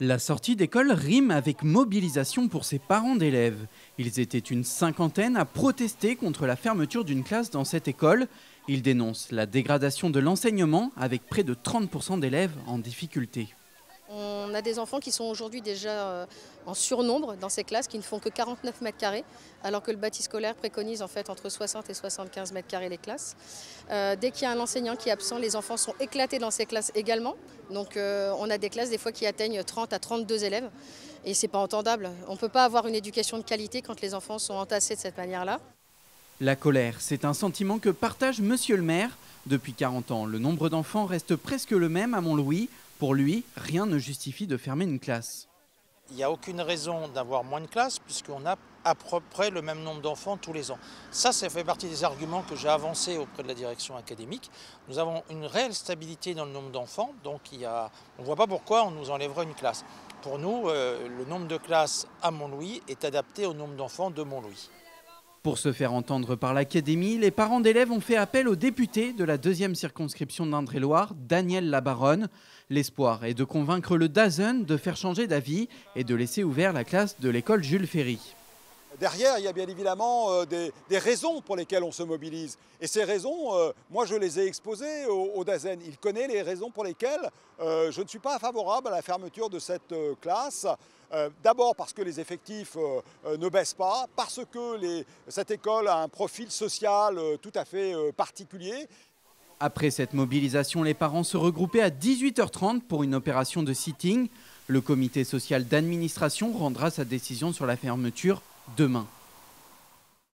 La sortie d'école rime avec mobilisation pour ses parents d'élèves. Ils étaient une cinquantaine à protester contre la fermeture d'une classe dans cette école. Ils dénoncent la dégradation de l'enseignement avec près de 30% d'élèves en difficulté. On a des enfants qui sont aujourd'hui déjà en surnombre dans ces classes, qui ne font que 49 mètres carrés, alors que le bâti scolaire préconise en fait entre 60 et 75 mètres carrés les classes. Dès qu'il y a un enseignant qui est absent, les enfants sont éclatés dans ces classes également. Donc on a des classes des fois qui atteignent 30 à 32 élèves et c'est pas entendable. On ne peut pas avoir une éducation de qualité quand les enfants sont entassés de cette manière-là. La colère, c'est un sentiment que partage monsieur le maire. Depuis 40 ans, le nombre d'enfants reste presque le même à Montlouis. Pour lui, rien ne justifie de fermer une classe. Il n'y a aucune raison d'avoir moins de classes puisqu'on a à peu près le même nombre d'enfants tous les ans. Ça fait partie des arguments que j'ai avancés auprès de la direction académique. Nous avons une réelle stabilité dans le nombre d'enfants, donc on ne voit pas pourquoi on nous enlèverait une classe. Pour nous, le nombre de classes à Montlouis est adapté au nombre d'enfants de Montlouis. Pour se faire entendre par l'académie, les parents d'élèves ont fait appel au député de la 2e circonscription d'Indre-et-Loire, Daniel Labaronne. L'espoir est de convaincre le DAZN de faire changer d'avis et de laisser ouvert la classe de l'école Jules Ferry. Derrière, il y a bien évidemment des raisons pour lesquelles on se mobilise. Et ces raisons, moi je les ai exposées au DAZN. Il connaît les raisons pour lesquelles je ne suis pas favorable à la fermeture de cette classe. D'abord parce que les effectifs ne baissent pas, parce que cette école a un profil social tout à fait particulier. Après cette mobilisation, les parents se regroupaient à 18h30 pour une opération de sitting. Le comité social d'administration rendra sa décision sur la fermeture demain.